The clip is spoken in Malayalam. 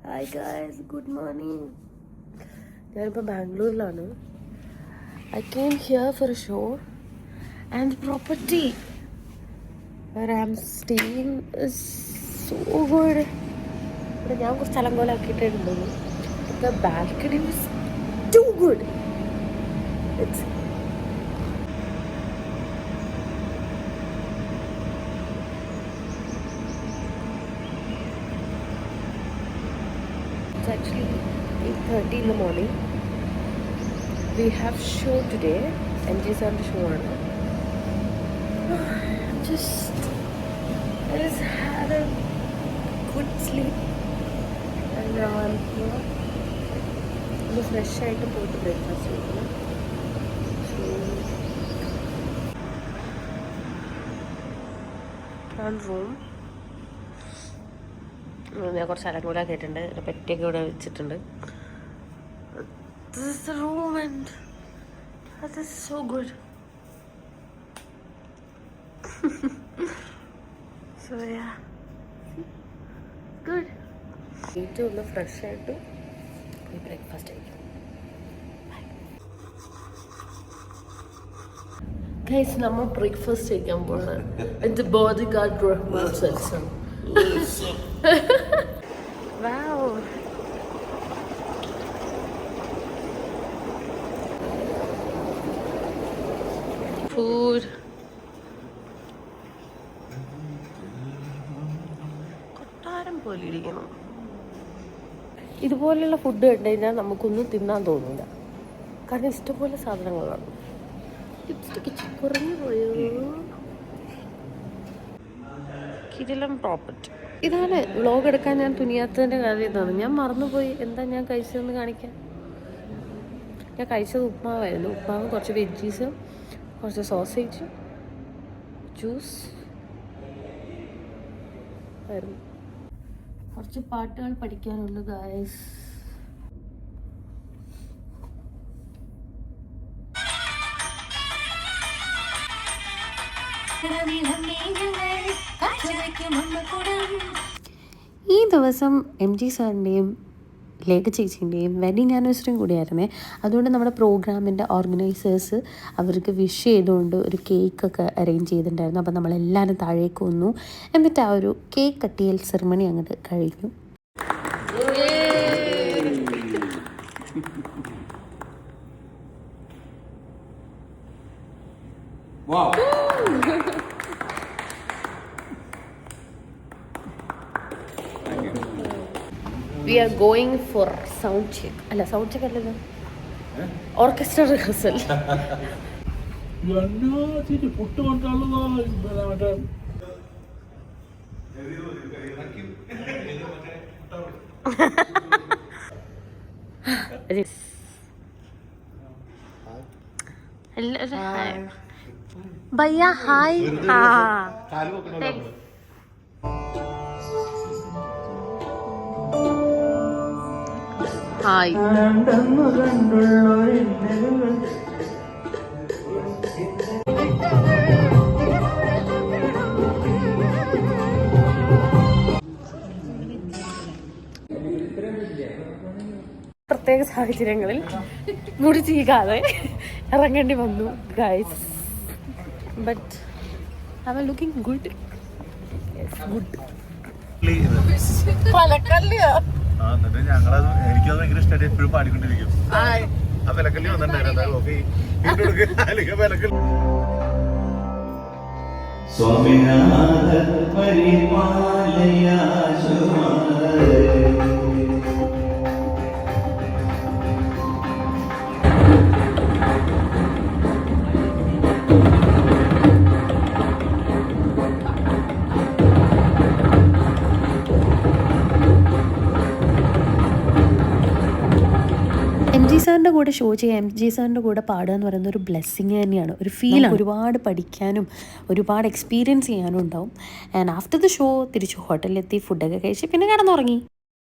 Hi guys, good morning. ഞാനിപ്പോൾ ബാംഗ്ലൂരിലാണ്. I came here for a show and the property where I'm staying is so good. ഇവിടെ ഞാൻ കുറച്ച് സ്ഥലങ്ങളാക്കിയിട്ടുണ്ടെന്ന്. The balcony is too good. It's actually 8:30 in the morning. We have show today. MG's on the show. I just had a good sleep and now I'm here. I'm fresh ആയിട്ട് പോയിട്ട് ബ്രേക്ക്ഫാസ്റ്റ് കഴിക്കണം. റൂം ഞാൻ കുറച്ച് സ്ഥലം ആക്കിയിട്ടുണ്ട്. പെറ്റിയൊക്കെ ഇവിടെ വെച്ചിട്ടുണ്ട്. This is the room and that is so good. So yeah, good. Eat ഒന്ന് ഫ്രഷ് ആയിട്ട് ബ്രേക്ക്ഫാസ്റ്റ് കഴിക്കാം. Guys, നമ്മൾ ബ്രേക്ക്ഫാസ്റ്റ് കഴിക്കാൻ പോകണം. എൻ്റെ ബോഡി ഗാർഡ് റഹ്മാൻ സെൽസം. Wow. Food. കൊട്ടാരം പോലെ ഇരിക്കണം. ഇതുപോലെയുള്ള ഫുഡ് കണ്ടു കഴിഞ്ഞാൽ നമുക്കൊന്നും തിന്നാൻ തോന്നില്ല. കാരണം ഇഷ്ടംപോലെ സാധനങ്ങളാണ്. ലിപ്സ്റ്റിക്ക് കുറഞ്ഞു പോയോ? കിടിലം പ്രോപ്പർട്ടി. ഇതാണ് വ്ളോഗ് എടുക്കാൻ ഞാൻ തുനിയാത്തതിൻ്റെ കാര്യം. ഇതാണ് ഞാൻ മറന്നുപോയി എന്താ ഞാൻ കഴിച്ചതെന്ന് കാണിക്കാൻ. ഞാൻ കഴിച്ചത് ഉപ്മാവായിരുന്നു. ഉപ്മാവ്, കുറച്ച് വെജീസ്, കുറച്ച് സോസേജ്, ജ്യൂസ് ആയിരുന്നു. കുറച്ച് പാട്ടുകൾ പഠിക്കാനുണ്ട് ഗായ്സ്. ഈ ദിവസം MG സാറിൻ്റെയും ലേഖ ചേച്ചിൻ്റെയും വെഡിങ് ആനിവേഴ്സറിയും കൂടിയായിരുന്നേ. അതുകൊണ്ട് നമ്മുടെ പ്രോഗ്രാമിൻ്റെ ഓർഗനൈസേഴ്സ് അവർക്ക് വിഷ് ചെയ്തുകൊണ്ട് ഒരു കേക്കൊക്കെ അറേഞ്ച് ചെയ്തിട്ടുണ്ടായിരുന്നു. അപ്പോൾ നമ്മളെല്ലാവരും താഴേക്ക് വന്നു. എന്നിട്ട് ആ ഒരു കേക്ക് കട്ടിയൽ സെറിമണി അങ്ങോട്ട് കഴിഞ്ഞു. We are going for sound check. അല്ല, സൗണ്ട് ചെക്ക് അല്ലല്ലോ, ഓർക്കസ്ട്ര റിഹേഴ്സൽ. ഭയ്യ ഹായ്. ഹായ്. പ്രത്യേക സാഹചര്യങ്ങളിൽ മുടി ചീകാതെ ഇറങ്ങേണ്ടി വന്നു guys. But I am looking good. Good. പലക്കല്ലിയോ? എനിക്കത് ഭയങ്കര ഇഷ്ടമായിട്ട് എപ്പോഴും പാടിക്കൊണ്ടിരിക്കും. ആ വിലക്കല്ലി വന്നിട്ടുണ്ടായിരുന്നു. സ്വാമിനാഥ പരിപാലയ MG സാറിൻ്റെ കൂടെ ഷോ ചെയ്യുക, MG സാറിൻ്റെ കൂടെ പാടുക എന്ന് പറയുന്ന ഒരു ബ്ലെസ്സിങ് തന്നെയാണ്, ഒരു ഫീലാണ്. ഒരുപാട് പഠിക്കാനും ഒരുപാട് എക്സ്പീരിയൻസ് ചെയ്യാനും ഉണ്ടാവും. ആൻഡ് ആഫ്റ്റർ ദ ഷോ തിരിച്ച് ഹോട്ടലിലെത്തി ഫുഡൊക്കെ കഴിച്ച് പിന്നെ കിടന്നുറങ്ങി.